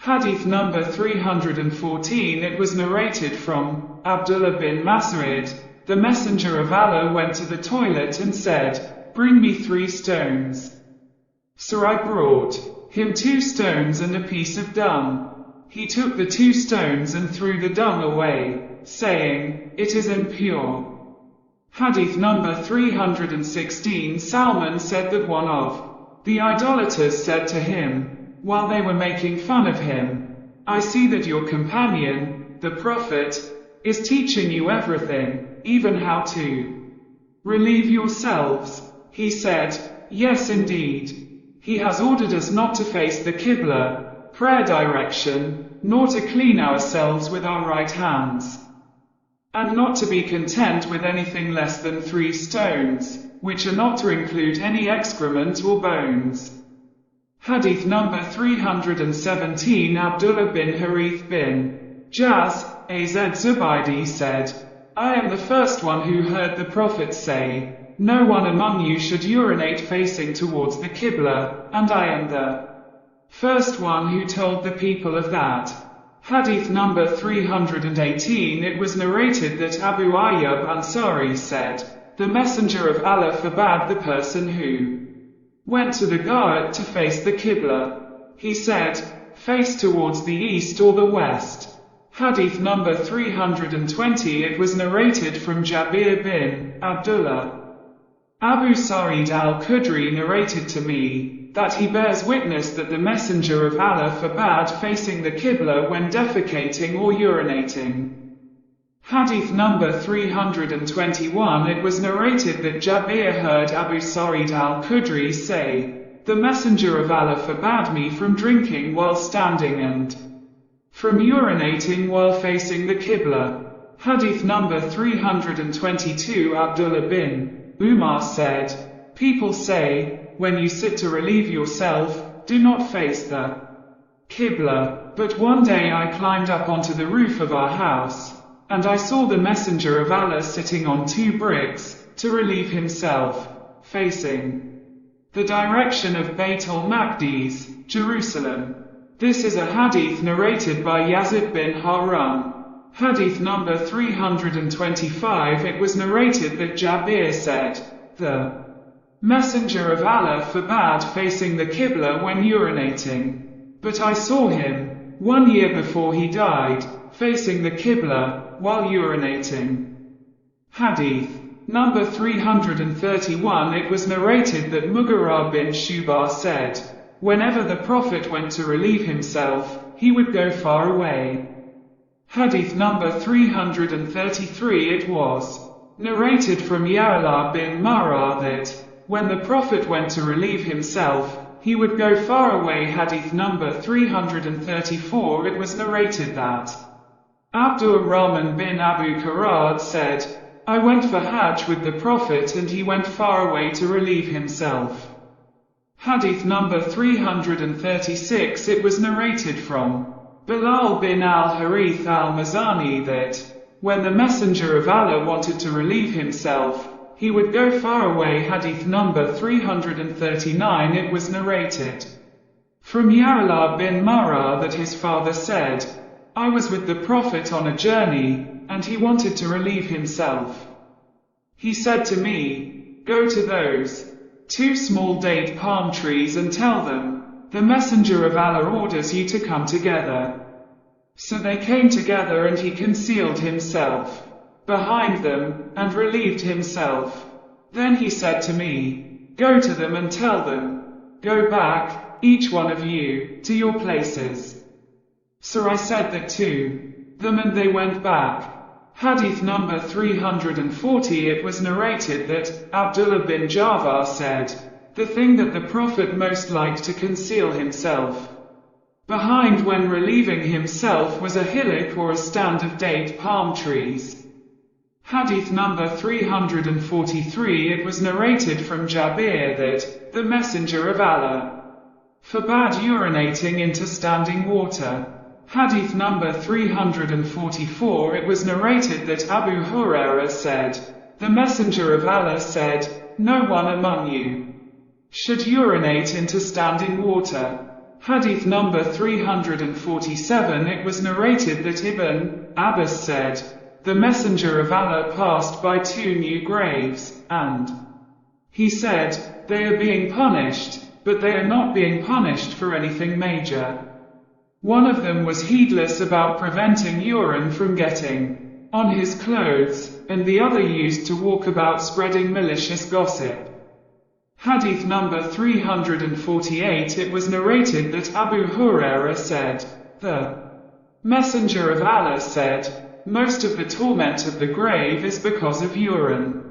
Hadith number 314. It was narrated from Abdullah bin Mas'ud. The Messenger of Allah went to the toilet and said, "Bring me 3 stones." So I brought him 2 stones and a piece of dung. He took the 2 stones and threw the dung away, saying, "It is impure." Hadith number 316. Salman said that one of the idolaters said to him, while they were making fun of him, "I see that your companion, the Prophet, is teaching you everything, even how to relieve yourselves." He said, "Yes indeed. He has ordered us not to face the Qibla, prayer direction, nor to clean ourselves with our right hands, and not to be content with anything less than 3 stones, which are not to include any excrement or bones." Hadith number 317. Abdullah bin Harith bin Jaz, Az Zubaydi said, "I am the first one who heard the Prophet say, 'No one among you should urinate facing towards the Qibla,' and I am the first one who told the people of that." Hadith number 318. It was narrated that Abu Ayyub Ansari said, "The Messenger of Allah forbade the person who went to the Ghat to face the Qibla. He said, 'Face towards the east or the west.'" Hadith number 320. It was narrated from Jabir bin Abdullah. Abu Sa'id al-Khudri narrated to me that he bears witness that the Messenger of Allah forbade facing the Qibla when defecating or urinating. Hadith number 321. It was narrated that Jabir heard Abu Sa'id al-Khudri say, "The Messenger of Allah forbade me from drinking while standing and from urinating while facing the Qibla." Hadith number 322. Abdullah bin Umar said, "People say, when you sit to relieve yourself, do not face the Qibla. But one day I climbed up onto the roof of our house, and I saw the Messenger of Allah sitting on 2 bricks, to relieve himself, facing the direction of Bayt al-Maqdis, Jerusalem." This is a hadith narrated by Yazid bin Harun. Hadith number 325. It was narrated that Jabir said, "The Messenger of Allah forbade facing the Qibla when urinating. But I saw him, 1 year before he died, facing the Qibla, while urinating." Hadith number 331. It was narrated that Mughira bin Shu'bah said, "Whenever the Prophet went to relieve himself, he would go far away." Hadith number 333. It was narrated from Ya'la bin Murrah that, when the Prophet went to relieve himself, he would go far away. Hadith number 334. It was narrated that Abdur Rahman bin Abu Karad said, "I went for Hajj with the Prophet and he went far away to relieve himself." Hadith number 336. It was narrated from Bilal bin al-Harith al-Mazani that, when the Messenger of Allah wanted to relieve himself, he would go far away. Hadith number 339. It was narrated from Ya'la bin Murrah that his father said, "I was with the Prophet on a journey, and he wanted to relieve himself. He said to me, 'Go to those 2 small date palm trees and tell them, the Messenger of Allah orders you to come together.' So they came together and he concealed himself behind them, and relieved himself. Then he said to me, 'Go to them and tell them, go back, each one of you, to your places.' So I said that to them and they went back." Hadith number 340. It was narrated that Abdullah bin Jafar said, "The thing that the Prophet most liked to conceal himself behind when relieving himself was a hillock or a stand of date palm trees." Hadith number 343. It was narrated from Jabir that the Messenger of Allah forbade urinating into standing water. Hadith number 344. It was narrated that Abu Hurairah said, "The Messenger of Allah said, 'No one among you should urinate into standing water.'" Hadith number 347. It was narrated that Ibn Abbas said, "The Messenger of Allah passed by 2 new graves, and he said, they are being punished, but they are not being punished for anything major. One of them was heedless about preventing urine from getting on his clothes, and the other used to walk about spreading malicious gossip." Hadith number 348. It was narrated that Abu Hurairah said, "The Messenger of Allah said, most of the torment of the grave is because of urine."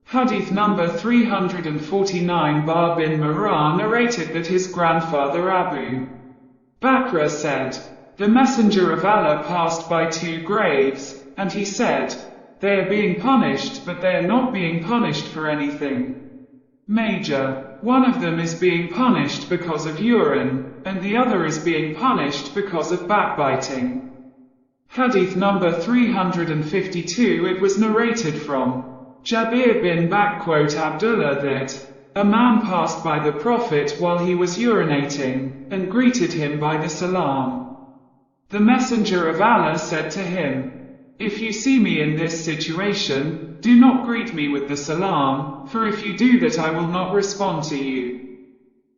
Hadith number 349. Bar bin Marah narrated that his grandfather Abu Bakr said, "The Messenger of Allah passed by 2 graves, and he said, they are being punished, but they are not being punished for anything major. One of them is being punished because of urine, and the other is being punished because of backbiting." Hadith number 352. It was narrated from Jabir bin Abdullah that a man passed by the Prophet while he was urinating, and greeted him by the salam. The Messenger of Allah said to him, "If you see me in this situation, do not greet me with the salam, for if you do that I will not respond to you."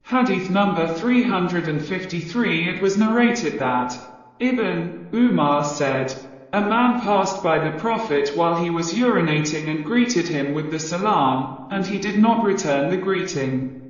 Hadith number 353. It was narrated that Ibn Umar said, "A man passed by the Prophet while he was urinating and greeted him with the salam, and he did not return the greeting.